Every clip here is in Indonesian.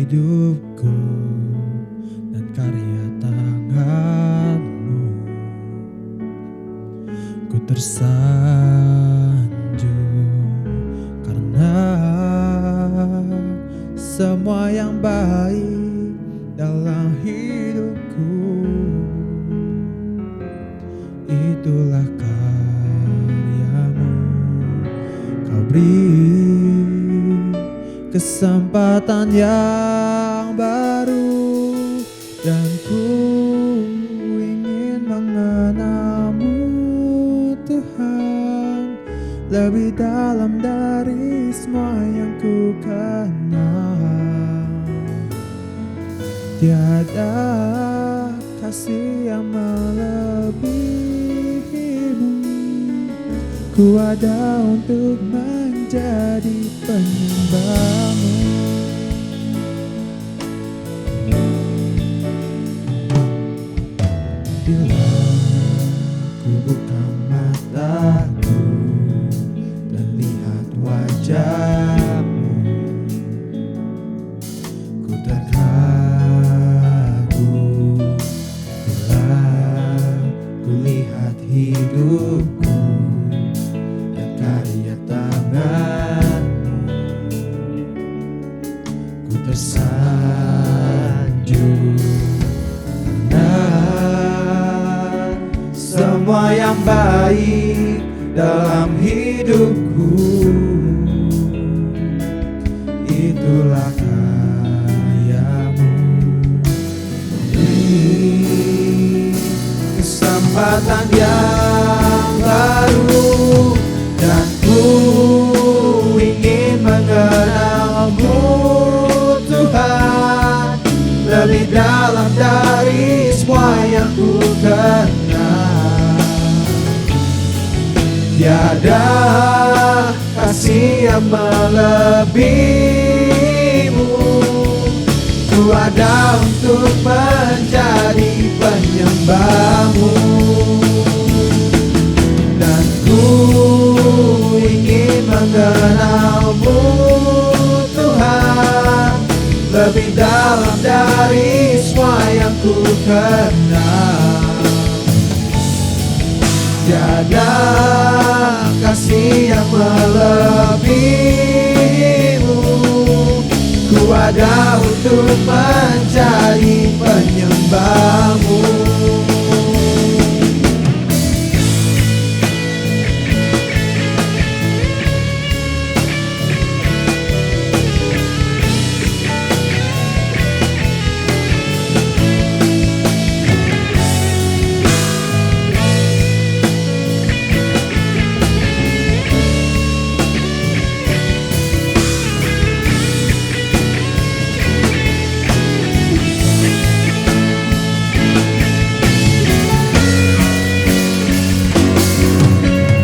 hidupku dan karya tangan-Mu. Ku tersanjung karena semua yang baik dalam hidupku, itulah karya-Mu. Kau beri kesempatan yang baru, dan ku ingin mengenal-Mu, Tuhan, lebih dalam dari semua yang ku kenal. Tiada kasih yang melebihi-Mu. Ku ada untuk menjadi penyembah-Mu. Bila ku buka mataku dan lihat wajah-Mu, ku terkagum. Bila ku lihat hidupku dan karya tangan-Mu, ku tersanjung karena semua yang baik dalam hidupku, itulah karya-Mu. Beri kesempatan yang baru, dan ku ingin mengenal-Mu, Tuhan, lebih dalam dari semua yang ku kenal. Tiada kasih yang melebihi-Mu. Ku ada untuk menjadi penyembah-Mu, dan ku ingin mengenal-Mu, Tuhan, lebih dalam dari semua yang ku kenal. Tiada kasih yang melebihi-Mu. Ku ada untuk menjadi penyembah-Mu.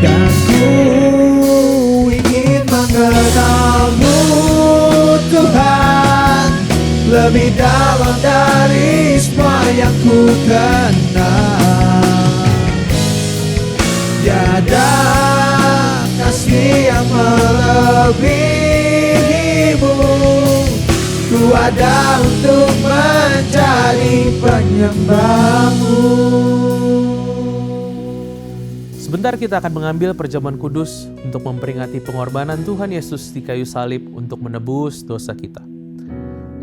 Dan ku ingin mengenal-Mu, Tuhan, lebih dalam dari semua yang ku kenal. Tiada kasih yang melebihi-Mu. Ku ada untuk menjadi penyembah-Mu. Sebentar kita akan mengambil perjamuan kudus untuk memperingati pengorbanan Tuhan Yesus di kayu salib untuk menebus dosa kita.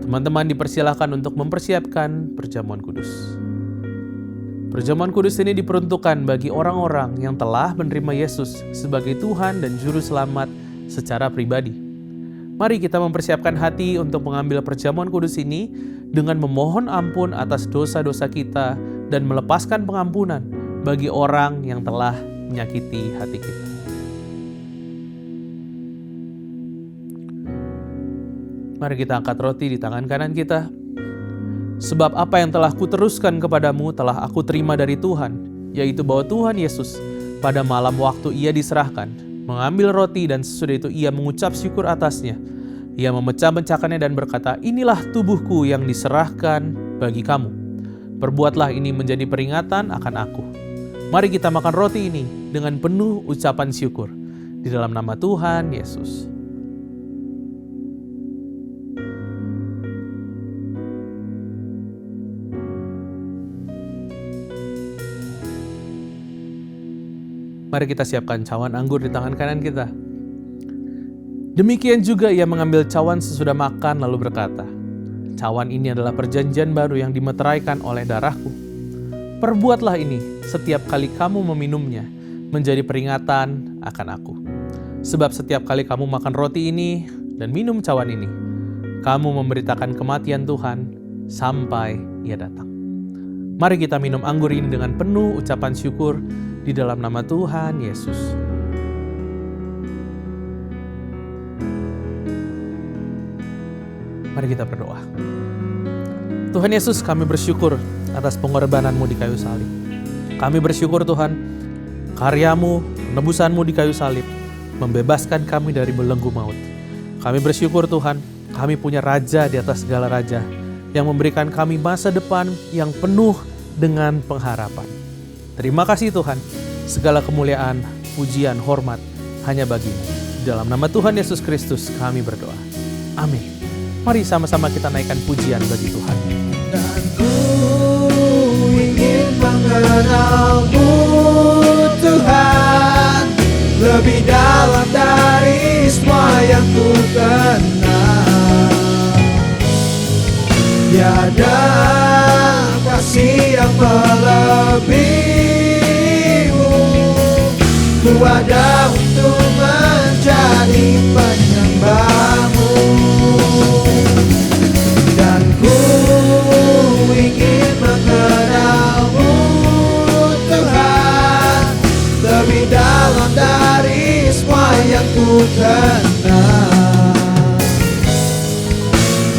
Teman-teman dipersilakan untuk mempersiapkan perjamuan kudus. Perjamuan kudus ini diperuntukkan bagi orang-orang yang telah menerima Yesus sebagai Tuhan dan Juru Selamat secara pribadi. Mari kita mempersiapkan hati untuk mengambil perjamuan kudus ini dengan memohon ampun atas dosa-dosa kita dan melepaskan pengampunan bagi orang yang telah menyakiti hati kita. Mari kita angkat roti di tangan kanan kita. Sebab apa yang telah kuteruskan kepadamu telah aku terima dari Tuhan, yaitu bahwa Tuhan Yesus pada malam waktu ia diserahkan, mengambil roti dan sesudah itu ia mengucap syukur atasnya. Ia memecah-mecahkannya dan berkata, "Inilah tubuhku yang diserahkan bagi kamu. Perbuatlah ini menjadi peringatan akan aku." Mari kita makan roti ini dengan penuh ucapan syukur di dalam nama Tuhan Yesus. Mari kita siapkan cawan anggur di tangan kanan kita. Demikian juga ia mengambil cawan sesudah makan lalu berkata, "Cawan ini adalah perjanjian baru yang dimeteraikan oleh darahku. Perbuatlah ini setiap kali kamu meminumnya, menjadi peringatan akan aku. Sebab setiap kali kamu makan roti ini dan minum cawan ini, kamu memberitakan kematian Tuhan sampai ia datang." Mari kita minum anggur ini dengan penuh ucapan syukur di dalam nama Tuhan Yesus. Mari kita berdoa. Tuhan Yesus, kami bersyukur atas pengorbanan-Mu di kayu salib. Kami bersyukur Tuhan, karya-Mu, penebusan-Mu di kayu salib, membebaskan kami dari belenggu maut. Kami bersyukur Tuhan, kami punya Raja di atas segala Raja, yang memberikan kami masa depan yang penuh dengan pengharapan. Terima kasih Tuhan, segala kemuliaan, pujian, hormat hanya bagi-Mu. Dalam nama Tuhan Yesus Kristus kami berdoa. Amin. Mari sama-sama kita naikkan pujian bagi Tuhan. Dan ku ingin mengenal-Mu Tuhan, lebih dalam dari semua yang ku kenal. Tiada kasih yang melebihi-Mu, ku ada untuk menjadi penyembah-Mu. Dan ku ingin mengenal-Mu Tuhan, lebih dalam dari semua yang ku kenal.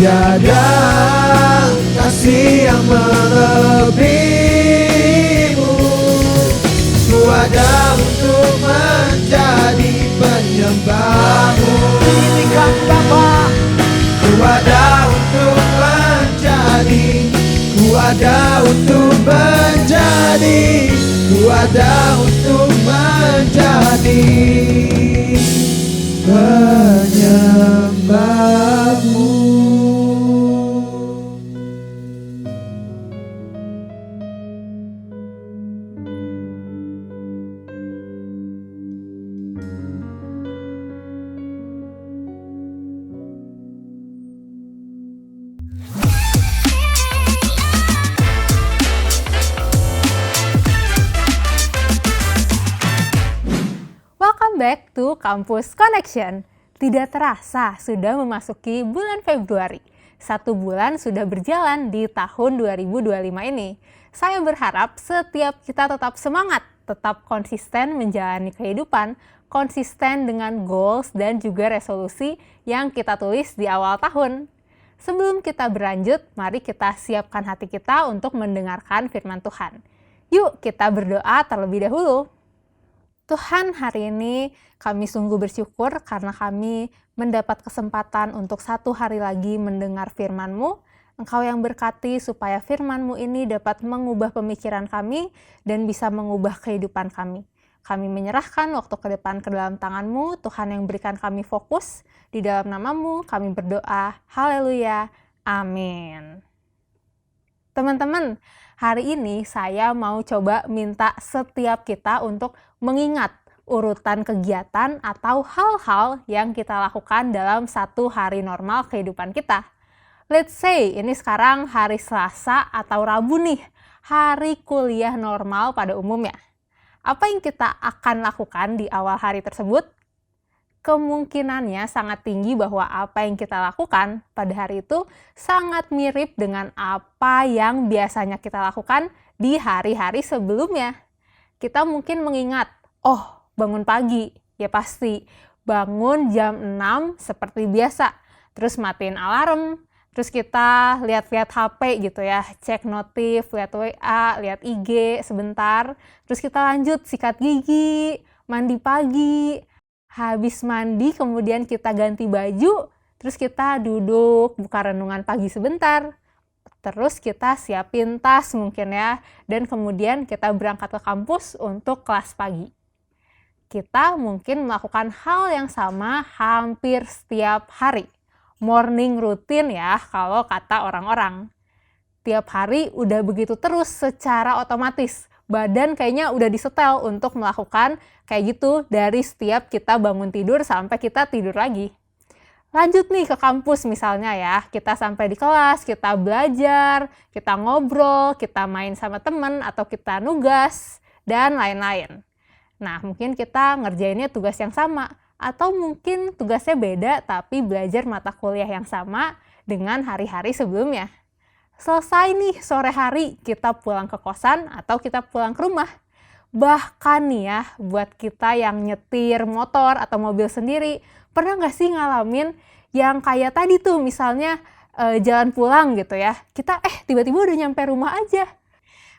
Tiada kasih yang melebihi-Mu, ku ada untuk menjadi penyembah-Mu. Tinggikan Bapa, ku ada untuk menjadi, ku ada untuk menjadi, ku ada untuk menjadi penyembah-Mu. Welcome back to Campus Connection. Tidak terasa sudah memasuki bulan Februari. 1 bulan sudah berjalan di tahun 2025 ini. Saya berharap setiap kita tetap semangat, tetap konsisten menjalani kehidupan, konsisten dengan goals dan juga resolusi yang kita tulis di awal tahun. Sebelum kita berlanjut, mari kita siapkan hati kita untuk mendengarkan firman Tuhan. Yuk kita berdoa terlebih dahulu. Tuhan, hari ini kami sungguh bersyukur karena kami mendapat kesempatan untuk 1 hari lagi mendengar firman-Mu. Engkau yang berkati supaya firman-Mu ini dapat mengubah pemikiran kami dan bisa mengubah kehidupan kami. Kami menyerahkan waktu ke depan ke dalam tangan-Mu, Tuhan yang berikan kami fokus. Di dalam nama-Mu kami berdoa, haleluya, amin. Teman-teman, hari ini saya mau coba minta setiap kita untuk mengingat urutan kegiatan atau hal-hal yang kita lakukan dalam 1 hari normal kehidupan kita. Let's say ini sekarang hari Selasa atau Rabu nih, hari kuliah normal pada umumnya. Apa yang kita akan lakukan di awal hari tersebut? Kemungkinannya sangat tinggi bahwa apa yang kita lakukan pada hari itu sangat mirip dengan apa yang biasanya kita lakukan di hari-hari sebelumnya. Kita mungkin mengingat, bangun pagi, ya pasti bangun jam 6 seperti biasa, terus matiin alarm, terus kita lihat-lihat HP gitu ya, cek notif, lihat WA, lihat IG sebentar, terus kita lanjut sikat gigi, mandi pagi. Habis mandi kemudian kita ganti baju, terus kita duduk buka renungan pagi sebentar. Terus kita siapin tas mungkin ya, dan kemudian kita berangkat ke kampus untuk kelas pagi. Kita mungkin melakukan hal yang sama hampir setiap hari. Morning routine ya kalau kata orang-orang. Tiap hari udah begitu terus secara otomatis. badan kayaknya udah disetel untuk melakukan kayak gitu dari setiap kita bangun tidur sampai kita tidur lagi. Lanjut nih ke kampus misalnya ya, kita sampai di kelas, kita belajar, kita ngobrol, kita main sama temen, atau kita nugas, dan lain-lain. Nah, mungkin kita ngerjainnya tugas yang sama, atau mungkin tugasnya beda tapi belajar mata kuliah yang sama dengan hari-hari sebelumnya. Selesai nih sore hari, kita pulang ke kosan atau kita pulang ke rumah. Bahkan nih ya, buat kita yang nyetir motor atau mobil sendiri, pernah nggak sih ngalamin yang kayak tadi tuh misalnya jalan pulang gitu ya, kita tiba-tiba udah nyampe rumah aja.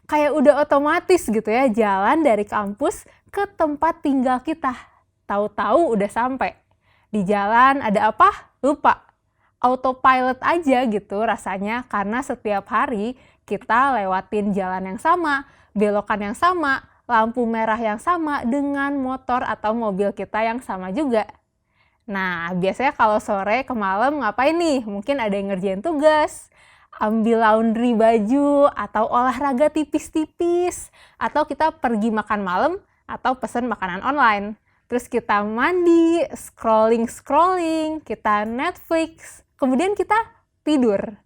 Kayak udah otomatis gitu ya, jalan dari kampus ke tempat tinggal kita. Tahu-tahu udah sampai. Di jalan ada apa? Lupa. Autopilot aja gitu rasanya, karena setiap hari kita lewatin jalan yang sama, belokan yang sama, lampu merah yang sama dengan motor atau mobil kita yang sama juga. Nah, biasanya kalau sore ke malam ngapain nih? Mungkin ada yang ngerjain tugas, ambil laundry baju, atau olahraga tipis-tipis, atau kita pergi makan malam, atau pesen makanan online. Terus kita mandi, scrolling, kita Netflix, kemudian kita tidur.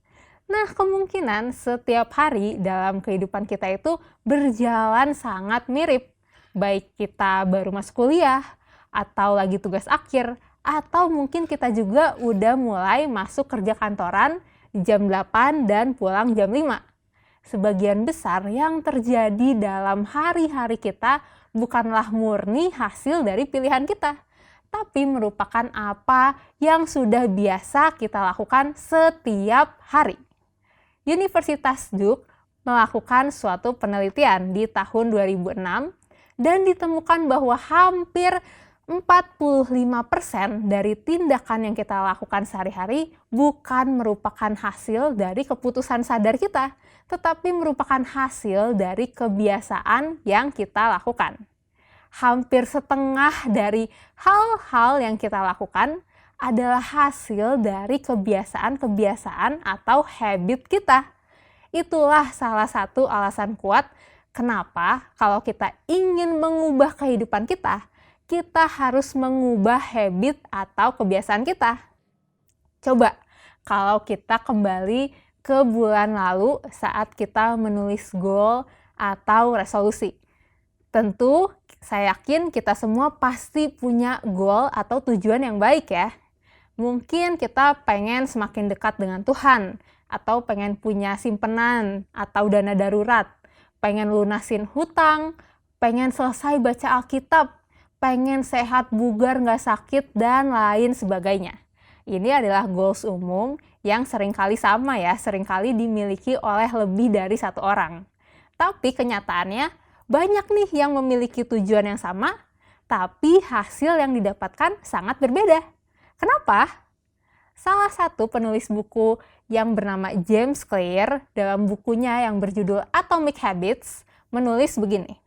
Nah, kemungkinan setiap hari dalam kehidupan kita itu berjalan sangat mirip. Baik kita baru masuk kuliah, atau lagi tugas akhir, atau mungkin kita juga udah mulai masuk kerja kantoran jam 8 dan pulang jam 5. Sebagian besar yang terjadi dalam hari-hari kita bukanlah murni hasil dari pilihan kita, tapi merupakan apa yang sudah biasa kita lakukan setiap hari. Universitas Duke melakukan suatu penelitian di tahun 2006 dan ditemukan bahwa hampir 45% dari tindakan yang kita lakukan sehari-hari bukan merupakan hasil dari keputusan sadar kita, tetapi merupakan hasil dari kebiasaan yang kita lakukan. Hampir setengah dari hal-hal yang kita lakukan adalah hasil dari kebiasaan-kebiasaan atau habit kita. Itulah salah satu alasan kuat kenapa kalau kita ingin mengubah kehidupan kita harus mengubah habit atau kebiasaan kita. Coba kalau kita kembali ke bulan lalu saat kita menulis goal atau resolusi. Tentu saya yakin kita semua pasti punya goal atau tujuan yang baik ya. Mungkin kita pengen semakin dekat dengan Tuhan, atau pengen punya simpenan atau dana darurat, pengen lunasin hutang, pengen selesai baca Alkitab, pengen sehat, bugar, nggak sakit, dan lain sebagainya. Ini adalah goals umum yang seringkali sama ya, seringkali dimiliki oleh lebih dari satu orang. Tapi kenyataannya banyak nih yang memiliki tujuan yang sama, tapi hasil yang didapatkan sangat berbeda. Kenapa? Salah satu penulis buku yang bernama James Clear dalam bukunya yang berjudul Atomic Habits menulis begini.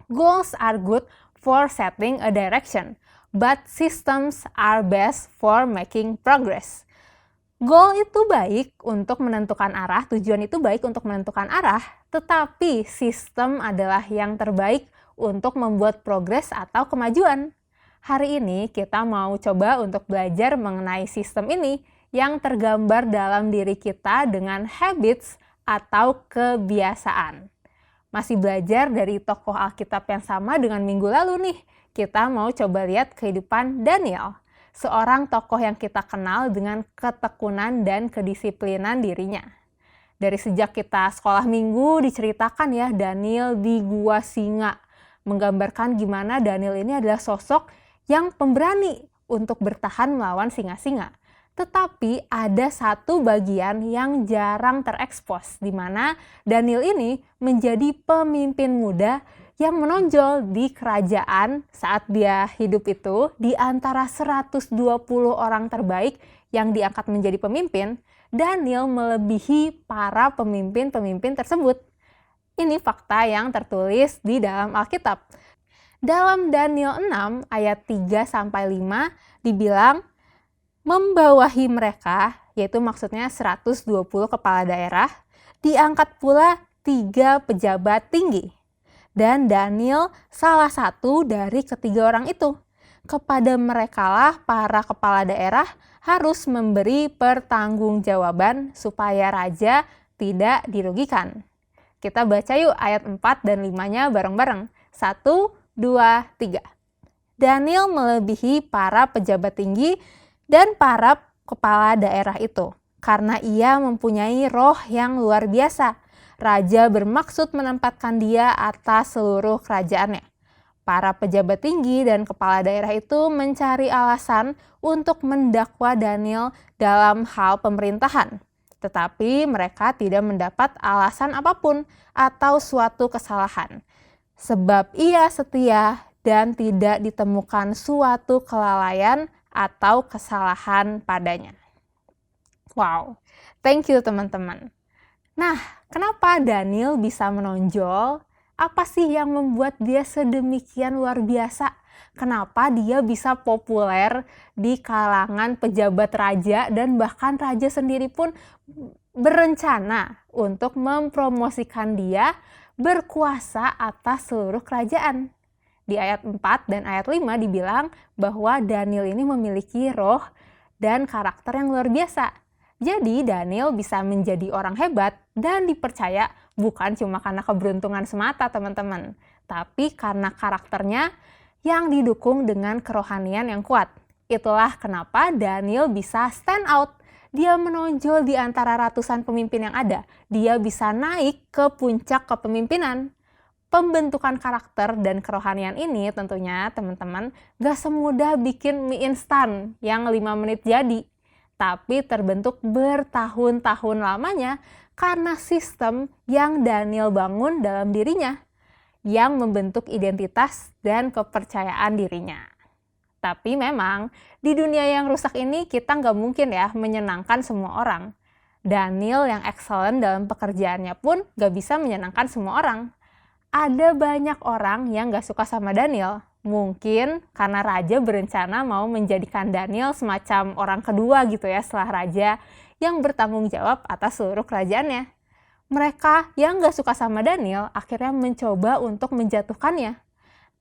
Goals are good for setting a direction, but systems are best for making progress. Goal itu baik untuk menentukan arah, tujuan itu baik untuk menentukan arah, tetapi sistem adalah yang terbaik untuk membuat progres atau kemajuan. Hari ini kita mau coba untuk belajar mengenai sistem ini yang tergambar dalam diri kita dengan habits atau kebiasaan. Masih belajar dari tokoh Alkitab yang sama dengan minggu lalu nih. Kita mau coba lihat kehidupan Daniel, seorang tokoh yang kita kenal dengan ketekunan dan kedisiplinan dirinya. Dari sejak kita sekolah minggu diceritakan ya, Daniel di Gua Singa. Menggambarkan gimana Daniel ini adalah sosok yang pemberani untuk bertahan melawan singa-singa. Tetapi ada satu bagian yang jarang terekspos, di mana Daniel ini menjadi pemimpin muda yang menonjol di kerajaan saat dia hidup itu. Di antara 120 orang terbaik yang diangkat menjadi pemimpin, Daniel melebihi para pemimpin-pemimpin tersebut. Ini fakta yang tertulis di dalam Alkitab. Dalam Daniel 6 ayat 3-5 dibilang, membawahi mereka, yaitu maksudnya 120 kepala daerah, diangkat pula 3 pejabat tinggi. Dan Daniel salah satu dari ketiga orang itu. Kepada merekalah para kepala daerah harus memberi pertanggungjawaban supaya raja tidak dirugikan. Kita baca yuk ayat 4 dan 5-nya bareng-bareng. 1, 2, 3. Daniel melebihi para pejabat tinggi dan para kepala daerah itu, karena ia mempunyai roh yang luar biasa. Raja bermaksud menempatkan dia atas seluruh kerajaannya. Para pejabat tinggi dan kepala daerah itu mencari alasan untuk mendakwa Daniel dalam hal pemerintahan. Tetapi mereka tidak mendapat alasan apapun atau suatu kesalahan. Sebab ia setia dan tidak ditemukan suatu kelalaian atau kesalahan padanya. Wow, thank you teman-teman. Nah, kenapa Daniel bisa menonjol? Apa sih yang membuat dia sedemikian luar biasa? Kenapa dia bisa populer di kalangan pejabat raja dan bahkan raja sendiri pun berencana untuk mempromosikan dia berkuasa atas seluruh kerajaan? Di ayat 4 dan ayat 5 dibilang bahwa Daniel ini memiliki roh dan karakter yang luar biasa. Jadi Daniel bisa menjadi orang hebat dan dipercaya bukan cuma karena keberuntungan semata teman-teman, tapi karena karakternya yang didukung dengan kerohanian yang kuat. Itulah kenapa Daniel bisa stand out. Dia menonjol di antara ratusan pemimpin yang ada. Dia bisa naik ke puncak kepemimpinan. Pembentukan karakter dan kerohanian ini tentunya teman-teman gak semudah bikin mie instan yang 5 menit jadi. Tapi terbentuk bertahun-tahun lamanya karena sistem yang Daniel bangun dalam dirinya yang membentuk identitas dan kepercayaan dirinya. Tapi memang di dunia yang rusak ini kita nggak mungkin ya menyenangkan semua orang. Daniel yang excellent dalam pekerjaannya pun nggak bisa menyenangkan semua orang. Ada banyak orang yang gak suka sama Daniel. Mungkin karena raja berencana mau menjadikan Daniel semacam orang kedua gitu ya setelah raja yang bertanggung jawab atas seluruh kerajaannya. Mereka yang gak suka sama Daniel akhirnya mencoba untuk menjatuhkannya.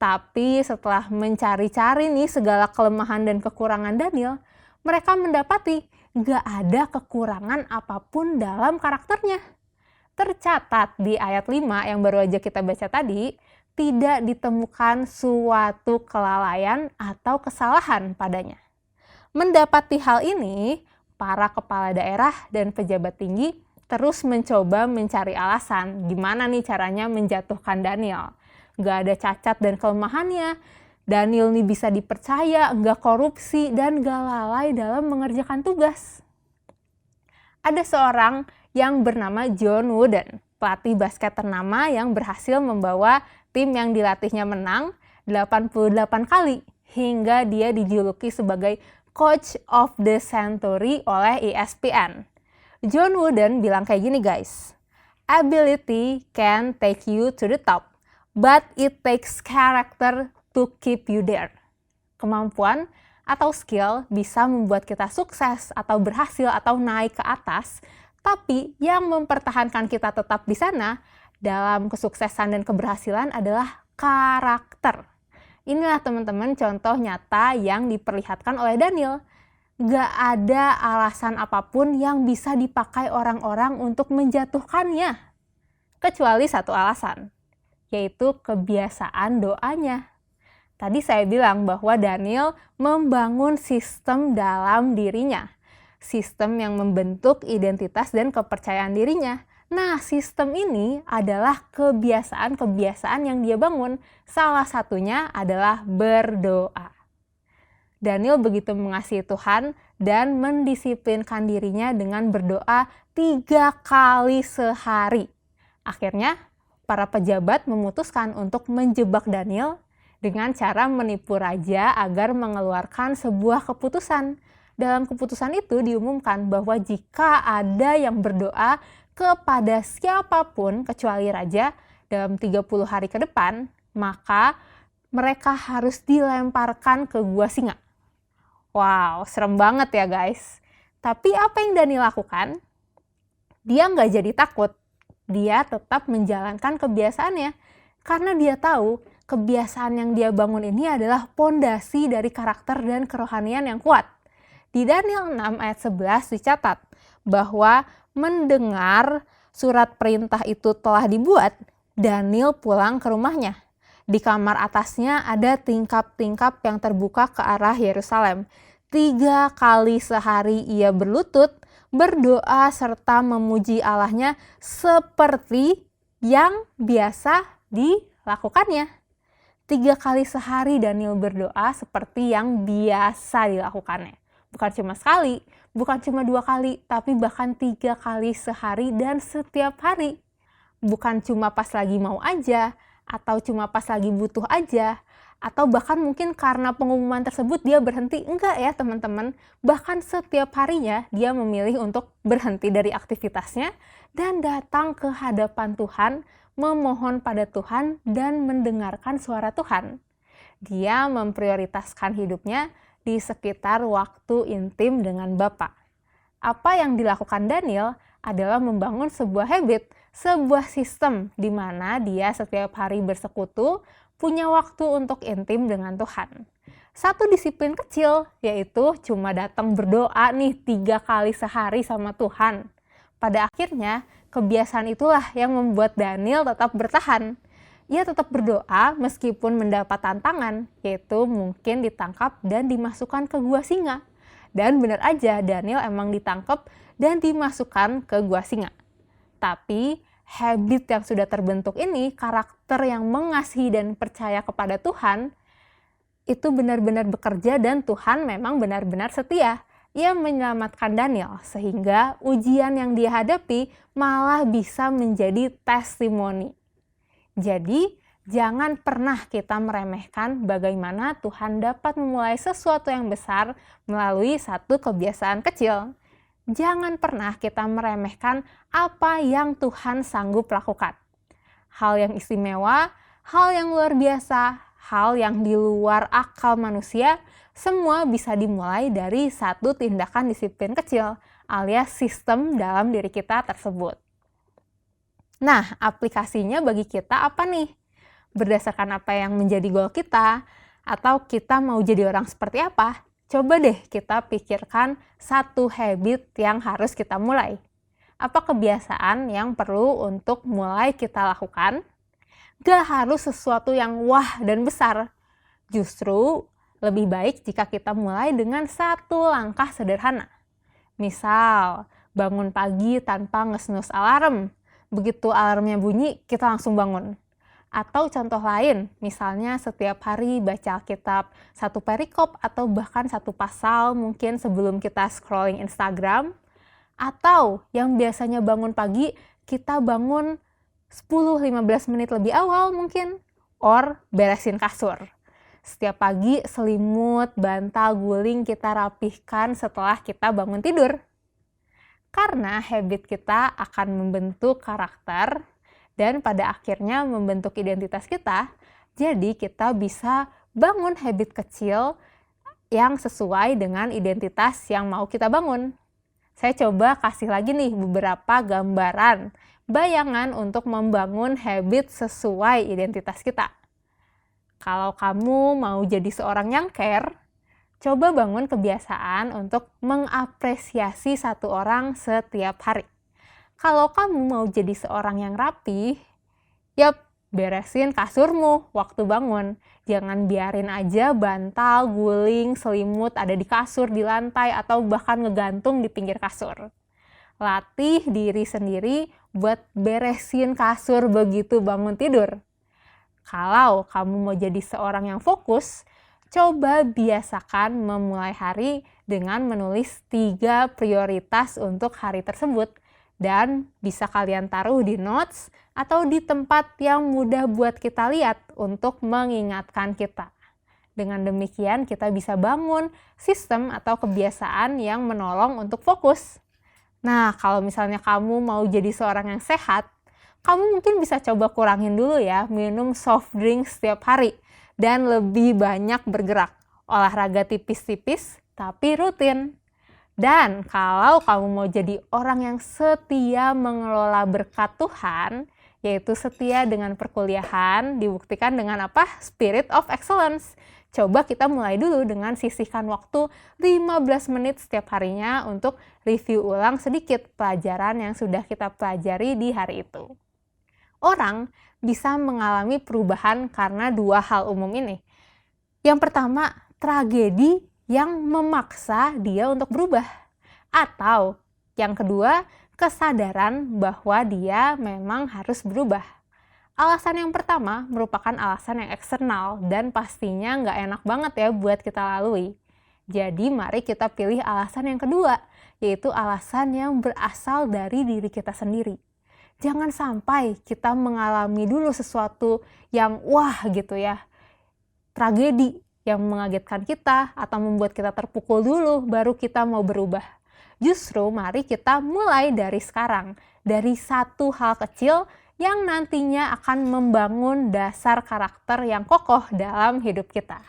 Tapi setelah mencari-cari nih segala kelemahan dan kekurangan Daniel, mereka mendapati gak ada kekurangan apapun dalam karakternya. Tercatat di ayat 5 yang baru aja kita baca tadi, tidak ditemukan suatu kelalaian atau kesalahan padanya. Mendapati hal ini, para kepala daerah dan pejabat tinggi terus mencoba mencari alasan gimana nih caranya menjatuhkan Daniel. Gak ada cacat dan kelemahannya, Daniel nih bisa dipercaya, gak korupsi, dan gak lalai dalam mengerjakan tugas. Ada seorang yang bernama John Wooden, pelatih basket ternama yang berhasil membawa tim yang dilatihnya menang 88 kali hingga dia dijuluki sebagai Coach of the Century oleh ESPN. John Wooden bilang kayak gini guys, "Ability can take you to the top, but it takes character to keep you there." Kemampuan atau skill bisa membuat kita sukses atau berhasil atau naik ke atas, tapi yang mempertahankan kita tetap di sana dalam kesuksesan dan keberhasilan adalah karakter. Inilah teman-teman contoh nyata yang diperlihatkan oleh Daniel. Gak ada alasan apapun yang bisa dipakai orang-orang untuk menjatuhkannya. Kecuali satu alasan, yaitu kebiasaan doanya. Tadi saya bilang bahwa Daniel membangun sistem dalam dirinya. Sistem yang membentuk identitas dan kepercayaan dirinya. Nah, sistem ini adalah kebiasaan-kebiasaan yang dia bangun. Salah satunya adalah berdoa. Daniel begitu mengasihi Tuhan dan mendisiplinkan dirinya dengan berdoa 3 kali sehari. Akhirnya, para pejabat memutuskan untuk menjebak Daniel dengan cara menipu raja agar mengeluarkan sebuah keputusan. Dalam keputusan itu diumumkan bahwa jika ada yang berdoa kepada siapapun kecuali raja dalam 30 hari ke depan, maka mereka harus dilemparkan ke gua singa. Wow, serem banget ya guys. Tapi apa yang Daniel lakukan? Dia nggak jadi takut. Dia tetap menjalankan kebiasaannya. Karena dia tahu kebiasaan yang dia bangun ini adalah pondasi dari karakter dan kerohanian yang kuat. Di Daniel 6 ayat 11 dicatat bahwa mendengar surat perintah itu telah dibuat, Daniel pulang ke rumahnya. Di kamar atasnya ada tingkap-tingkap yang terbuka ke arah Yerusalem. 3 kali sehari ia berlutut, berdoa serta memuji Allahnya seperti yang biasa dilakukannya. 3 kali sehari Daniel berdoa seperti yang biasa dilakukannya. Bukan cuma sekali, bukan cuma 2 kali, tapi bahkan 3 kali sehari dan setiap hari. Bukan cuma pas lagi mau aja, atau cuma pas lagi butuh aja, atau bahkan mungkin karena pengumuman tersebut dia berhenti. Enggak ya teman-teman, bahkan setiap harinya dia memilih untuk berhenti dari aktivitasnya dan datang ke hadapan Tuhan, memohon pada Tuhan dan mendengarkan suara Tuhan. Dia memprioritaskan hidupnya di sekitar waktu intim dengan Bapa. Apa yang dilakukan Daniel adalah membangun sebuah habit, sebuah sistem di mana dia setiap hari bersekutu, punya waktu untuk intim dengan Tuhan. Satu disiplin kecil, yaitu cuma datang berdoa nih 3 kali sehari sama Tuhan. Pada akhirnya, kebiasaan itulah yang membuat Daniel tetap bertahan. Ia tetap berdoa meskipun mendapat tantangan, yaitu mungkin ditangkap dan dimasukkan ke gua singa. Dan benar aja, Daniel emang ditangkap dan dimasukkan ke gua singa. Tapi, habit yang sudah terbentuk ini, karakter yang mengasihi dan percaya kepada Tuhan, itu benar-benar bekerja dan Tuhan memang benar-benar setia. Ia menyelamatkan Daniel sehingga ujian yang dia hadapi malah bisa menjadi testimoni. Jadi, jangan pernah kita meremehkan bagaimana Tuhan dapat memulai sesuatu yang besar melalui satu kebiasaan kecil. Jangan pernah kita meremehkan apa yang Tuhan sanggup lakukan. Hal yang istimewa, hal yang luar biasa, hal yang di luar akal manusia, semua bisa dimulai dari satu tindakan disiplin kecil, alias sistem dalam diri kita tersebut. Nah, aplikasinya bagi kita apa nih? Berdasarkan apa yang menjadi goal kita, atau kita mau jadi orang seperti apa? Coba deh kita pikirkan satu habit yang harus kita mulai. Apa kebiasaan yang perlu untuk mulai kita lakukan? Gak harus sesuatu yang wah dan besar. Justru lebih baik jika kita mulai dengan satu langkah sederhana. Misal, bangun pagi tanpa nge-snooze alarm. Begitu alarmnya bunyi, kita langsung bangun. Atau contoh lain, misalnya setiap hari baca Alkitab satu perikop atau bahkan satu pasal mungkin sebelum kita scrolling Instagram. Atau yang biasanya bangun pagi, kita bangun 10-15 menit lebih awal mungkin. Or beresin kasur. Setiap pagi selimut, bantal, guling kita rapihkan setelah kita bangun tidur. Karena habit kita akan membentuk karakter dan pada akhirnya membentuk identitas kita, jadi kita bisa bangun habit kecil yang sesuai dengan identitas yang mau kita bangun. Saya coba kasih lagi nih beberapa gambaran, bayangan untuk membangun habit sesuai identitas kita. Kalau kamu mau jadi seorang yang care, coba bangun kebiasaan untuk mengapresiasi satu orang setiap hari. Kalau kamu mau jadi seorang yang rapi, beresin kasurmu waktu bangun. Jangan biarin aja bantal, guling, selimut ada di kasur, di lantai, atau bahkan ngegantung di pinggir kasur. Latih diri sendiri buat beresin kasur begitu bangun tidur. Kalau kamu mau jadi seorang yang fokus, coba biasakan memulai hari dengan menulis 3 prioritas untuk hari tersebut. Dan bisa kalian taruh di notes atau di tempat yang mudah buat kita lihat untuk mengingatkan kita. Dengan demikian kita bisa bangun sistem atau kebiasaan yang menolong untuk fokus. Nah, kalau misalnya kamu mau jadi seorang yang sehat, kamu mungkin bisa coba kurangin dulu ya minum soft drink setiap hari dan lebih banyak bergerak. Olahraga tipis-tipis tapi rutin. Dan kalau kamu mau jadi orang yang setia mengelola berkat Tuhan, yaitu setia dengan perkuliahan, dibuktikan dengan apa? Spirit of excellence. Coba kita mulai dulu dengan sisihkan waktu 15 menit setiap harinya untuk review ulang sedikit pelajaran yang sudah kita pelajari di hari itu. Orang bisa mengalami perubahan karena dua hal umum ini. Yang pertama, tragedi yang memaksa dia untuk berubah. Atau yang kedua, kesadaran bahwa dia memang harus berubah. Alasan yang pertama merupakan alasan yang eksternal dan pastinya nggak enak banget ya buat kita lalui. Jadi mari kita pilih alasan yang kedua, yaitu alasan yang berasal dari diri kita sendiri. Jangan sampai kita mengalami dulu sesuatu yang wah gitu ya, tragedi yang mengagetkan kita atau membuat kita terpukul dulu baru kita mau berubah. Justru mari kita mulai dari sekarang, dari satu hal kecil yang nantinya akan membangun dasar karakter yang kokoh dalam hidup kita.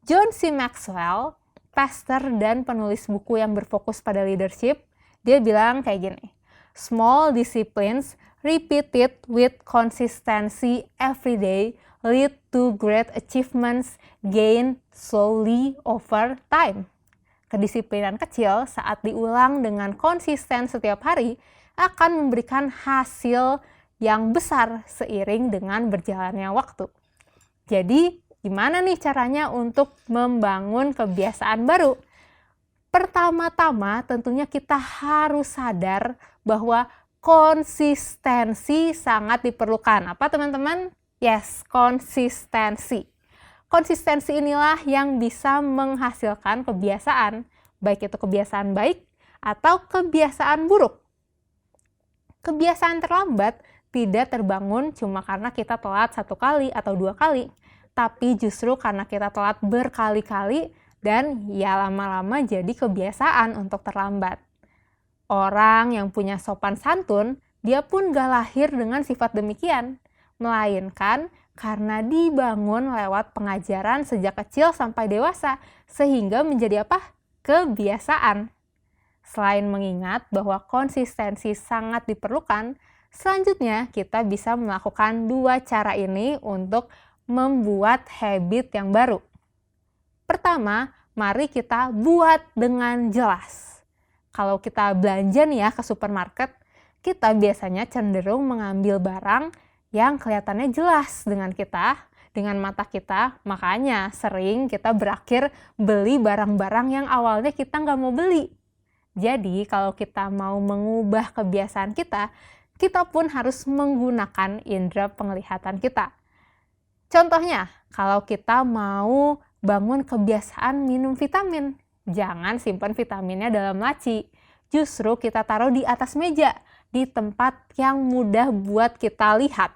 John C. Maxwell, pastor dan penulis buku yang berfokus pada leadership, dia bilang kayak gini, "Small disciplines repeated with consistency every day lead to great achievements gained slowly over time." Kedisiplinan kecil saat diulang dengan konsisten setiap hari akan memberikan hasil yang besar seiring dengan berjalannya waktu. Jadi, gimana nih caranya untuk membangun kebiasaan baru? Pertama-tama tentunya kita harus sadar bahwa konsistensi sangat diperlukan. Apa teman-teman? Yes, konsistensi. Konsistensi inilah yang bisa menghasilkan kebiasaan, baik itu kebiasaan baik atau kebiasaan buruk. Kebiasaan terlambat tidak terbangun cuma karena kita telat 1 kali atau 2 kali, tapi justru karena kita telat berkali-kali dan ya lama-lama jadi kebiasaan untuk terlambat. Orang yang punya sopan santun, dia pun gak lahir dengan sifat demikian, melainkan karena dibangun lewat pengajaran sejak kecil sampai dewasa, sehingga menjadi apa? Kebiasaan. Selain mengingat bahwa konsistensi sangat diperlukan, selanjutnya kita bisa melakukan 2 cara ini untuk membuat habit yang baru. Pertama, mari kita buat dengan jelas. Kalau kita belanja nih ya ke supermarket, kita biasanya cenderung mengambil barang yang kelihatannya jelas dengan mata kita, makanya sering kita berakhir beli barang-barang yang awalnya kita nggak mau beli. Jadi kalau kita mau mengubah kebiasaan kita pun harus menggunakan indera penglihatan kita. Contohnya, kalau kita mau bangun kebiasaan minum vitamin, jangan simpan vitaminnya dalam laci. Justru kita taruh di atas meja, di tempat yang mudah buat kita lihat.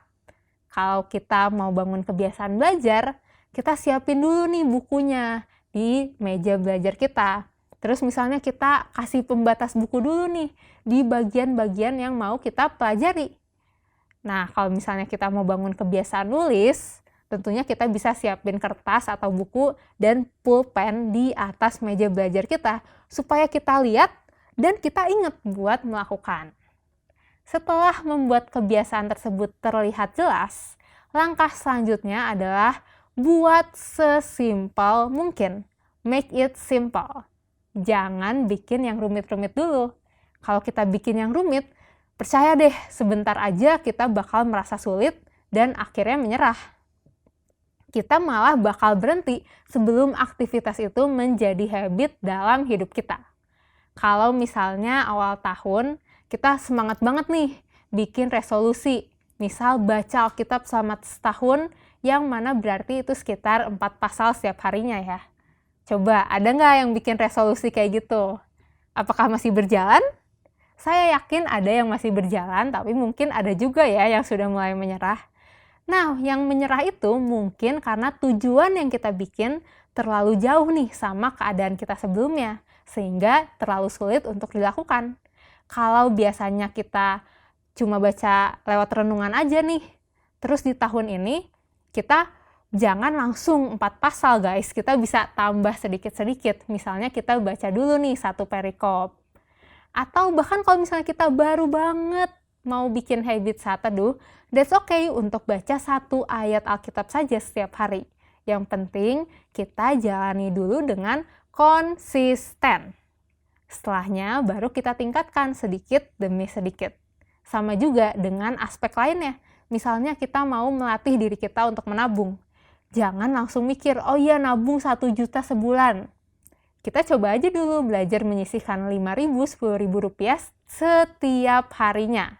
Kalau kita mau bangun kebiasaan belajar, kita siapin dulu nih bukunya di meja belajar kita. Terus misalnya kita kasih pembatas buku dulu nih di bagian-bagian yang mau kita pelajari. Nah, kalau misalnya kita mau bangun kebiasaan nulis, tentunya kita bisa siapin kertas atau buku dan pulpen di atas meja belajar kita supaya kita lihat dan kita ingat buat melakukan. Setelah membuat kebiasaan tersebut terlihat jelas, langkah selanjutnya adalah buat sesimpel mungkin. Make it simple. Jangan bikin yang rumit-rumit dulu. Kalau kita bikin yang rumit, percaya deh sebentar aja kita bakal merasa sulit dan akhirnya menyerah. Kita malah bakal berhenti sebelum aktivitas itu menjadi habit dalam hidup kita. Kalau misalnya awal tahun, kita semangat banget nih bikin resolusi. Misal baca Alkitab selama setahun, yang mana berarti itu sekitar 4 pasal setiap harinya ya. Coba, ada nggak yang bikin resolusi kayak gitu? Apakah masih berjalan? Saya yakin ada yang masih berjalan, tapi mungkin ada juga ya yang sudah mulai menyerah. Nah, yang menyerah itu mungkin karena tujuan yang kita bikin terlalu jauh nih sama keadaan kita sebelumnya, sehingga terlalu sulit untuk dilakukan. Kalau biasanya kita cuma baca lewat renungan aja nih, terus di tahun ini kita jangan langsung 4 pasal guys, kita bisa tambah sedikit-sedikit. Misalnya kita baca dulu nih 1 perikop. Atau bahkan kalau misalnya kita baru banget mau bikin habit saat teduh, that's okay untuk baca 1 ayat Alkitab saja setiap hari. Yang penting kita jalani dulu dengan konsisten. Setelahnya baru kita tingkatkan sedikit demi sedikit. Sama juga dengan aspek lainnya. Misalnya kita mau melatih diri kita untuk menabung. Jangan langsung mikir, oh iya nabung 1 juta sebulan. Kita coba aja dulu belajar menyisihkan 5.000, 10.000 rupiah setiap harinya.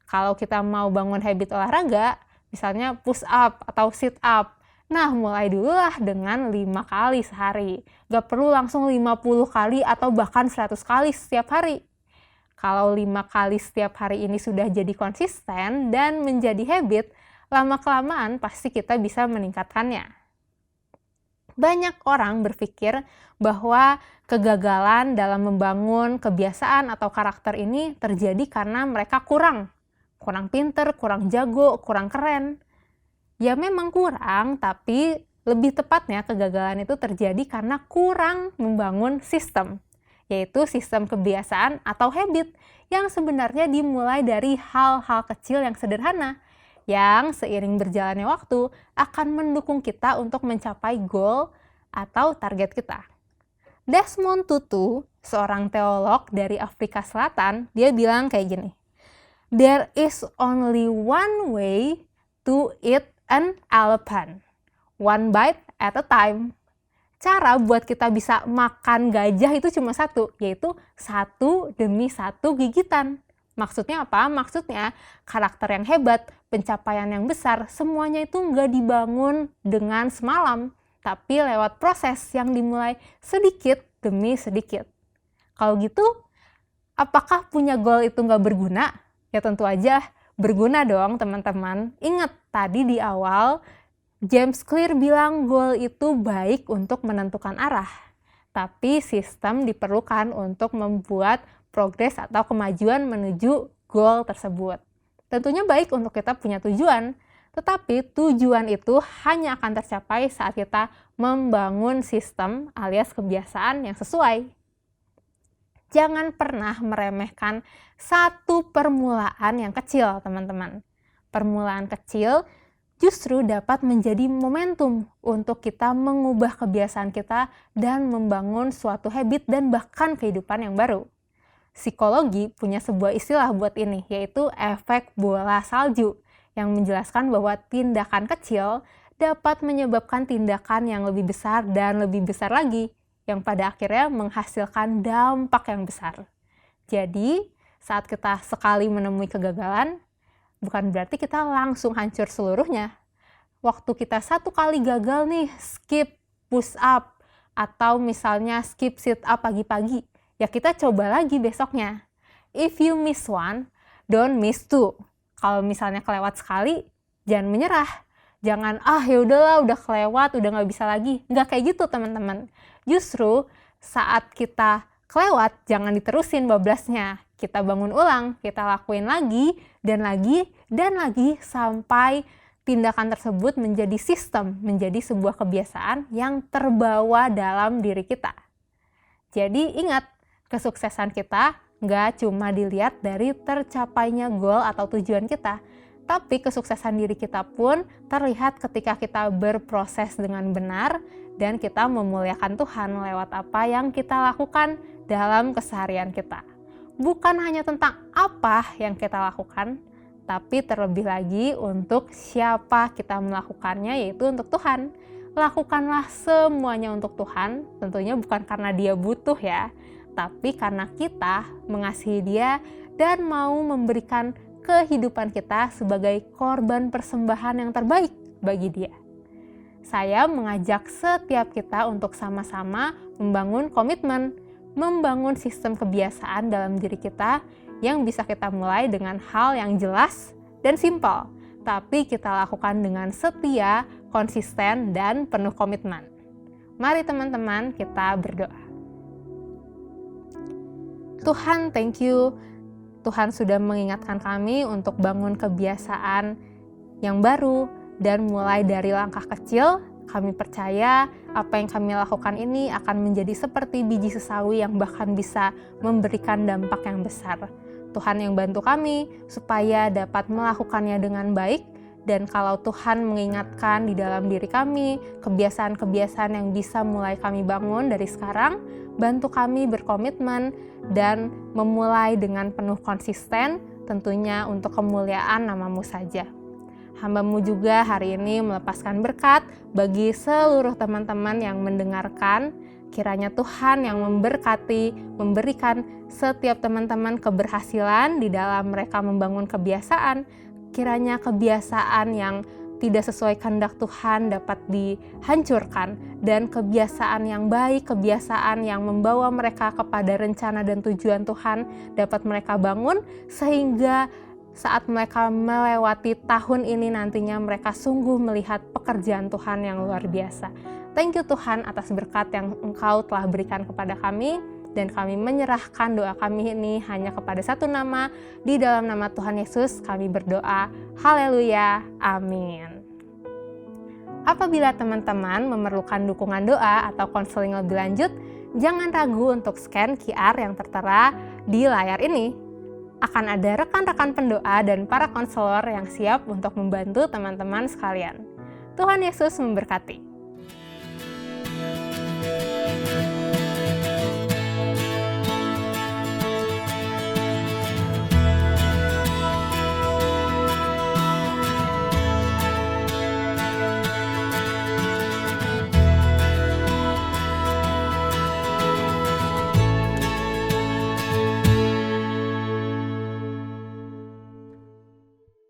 Kalau kita mau bangun habit olahraga, misalnya push up atau sit up, nah mulai dulu lah dengan 5 kali sehari. Gak perlu langsung 50 kali atau bahkan 100 kali setiap hari. Kalau 5 kali setiap hari ini sudah jadi konsisten dan menjadi habit, lama-kelamaan pasti kita bisa meningkatkannya. Banyak orang berpikir bahwa kegagalan dalam membangun kebiasaan atau karakter ini terjadi karena mereka kurang pinter, kurang jago, kurang keren. Ya memang kurang, tapi lebih tepatnya kegagalan itu terjadi karena kurang membangun sistem, yaitu sistem kebiasaan atau habit yang sebenarnya dimulai dari hal-hal kecil yang sederhana, yang seiring berjalannya waktu akan mendukung kita untuk mencapai goal atau target kita. Desmond Tutu, seorang teolog dari Afrika Selatan, dia bilang kayak gini, "There is only one way to eat an elephant, one bite at a time." Cara buat kita bisa makan gajah itu cuma satu, yaitu 1 demi 1 gigitan. Maksudnya apa? Maksudnya karakter yang hebat, pencapaian yang besar, semuanya itu nggak dibangun dengan semalam, tapi lewat proses yang dimulai sedikit demi sedikit. Kalau gitu, apakah punya goal itu nggak berguna? Ya tentu aja berguna dong teman-teman. Ingat tadi di awal, James Clear bilang goal itu baik untuk menentukan arah. Tapi sistem diperlukan untuk membuat progres atau kemajuan menuju goal tersebut. Tentunya baik untuk kita punya tujuan, tetapi tujuan itu hanya akan tercapai saat kita membangun sistem alias kebiasaan yang sesuai. Jangan pernah meremehkan satu permulaan yang kecil, teman-teman. Permulaan kecil justru dapat menjadi momentum untuk kita mengubah kebiasaan kita dan membangun suatu habit dan bahkan kehidupan yang baru. Psikologi punya sebuah istilah buat ini, yaitu efek bola salju, yang menjelaskan bahwa tindakan kecil dapat menyebabkan tindakan yang lebih besar dan lebih besar lagi, yang pada akhirnya menghasilkan dampak yang besar. Jadi, saat kita sekali menemui kegagalan, bukan berarti kita langsung hancur seluruhnya. Waktu kita 1 kali gagal nih, skip push up, atau misalnya skip sit up pagi-pagi, ya kita coba lagi besoknya. If you miss one, don't miss two. Kalau misalnya kelewat sekali, jangan menyerah. Jangan, ya udahlah, udah kelewat, udah nggak bisa lagi. Nggak kayak gitu teman-teman. Justru saat kita kelewat, jangan diterusin bablasnya. Kita bangun ulang, kita lakuin lagi, dan lagi, dan lagi, sampai tindakan tersebut menjadi sistem, menjadi sebuah kebiasaan yang terbawa dalam diri kita. Jadi ingat, kesuksesan kita nggak cuma dilihat dari tercapainya goal atau tujuan kita, tapi kesuksesan diri kita pun terlihat ketika kita berproses dengan benar dan kita memuliakan Tuhan lewat apa yang kita lakukan dalam keseharian kita. Bukan hanya tentang apa yang kita lakukan, tapi terlebih lagi untuk siapa kita melakukannya, yaitu untuk Tuhan. Lakukanlah semuanya untuk Tuhan, tentunya bukan karena Dia butuh ya, tapi karena kita mengasihi Dia dan mau memberikan kehidupan kita sebagai korban persembahan yang terbaik bagi Dia. Saya mengajak setiap kita untuk sama-sama membangun komitmen, membangun sistem kebiasaan dalam diri kita yang bisa kita mulai dengan hal yang jelas dan simpel, tapi kita lakukan dengan setia, konsisten, dan penuh komitmen. Mari teman-teman kita berdoa. Tuhan, thank you. Tuhan sudah mengingatkan kami untuk bangun kebiasaan yang baru dan mulai dari langkah kecil. Kami percaya apa yang kami lakukan ini akan menjadi seperti biji sesawi yang bahkan bisa memberikan dampak yang besar. Tuhan yang bantu kami supaya dapat melakukannya dengan baik. Dan kalau Tuhan mengingatkan di dalam diri kami kebiasaan-kebiasaan yang bisa mulai kami bangun dari sekarang, bantu kami berkomitmen dan memulai dengan penuh konsisten, tentunya untuk kemuliaan nama-Mu saja. Hamba-Mu juga hari ini melepaskan berkat bagi seluruh teman-teman yang mendengarkan. Kiranya Tuhan yang memberkati, memberikan setiap teman-teman keberhasilan di dalam mereka membangun kebiasaan. Kiranya kebiasaan yang tidak sesuai kehendak Tuhan dapat dihancurkan, dan kebiasaan yang baik, kebiasaan yang membawa mereka kepada rencana dan tujuan Tuhan dapat mereka bangun, sehingga saat mereka melewati tahun ini nantinya mereka sungguh melihat pekerjaan Tuhan yang luar biasa. Thank you Tuhan atas berkat yang Engkau telah berikan kepada kami. Dan kami menyerahkan doa kami ini hanya kepada satu nama, di dalam nama Tuhan Yesus kami berdoa. Haleluya, amin. Apabila teman-teman memerlukan dukungan doa atau konseling lebih lanjut, jangan ragu untuk scan QR yang tertera di layar ini. Akan ada rekan-rekan pendoa dan para konselor yang siap untuk membantu teman-teman sekalian. Tuhan Yesus memberkati.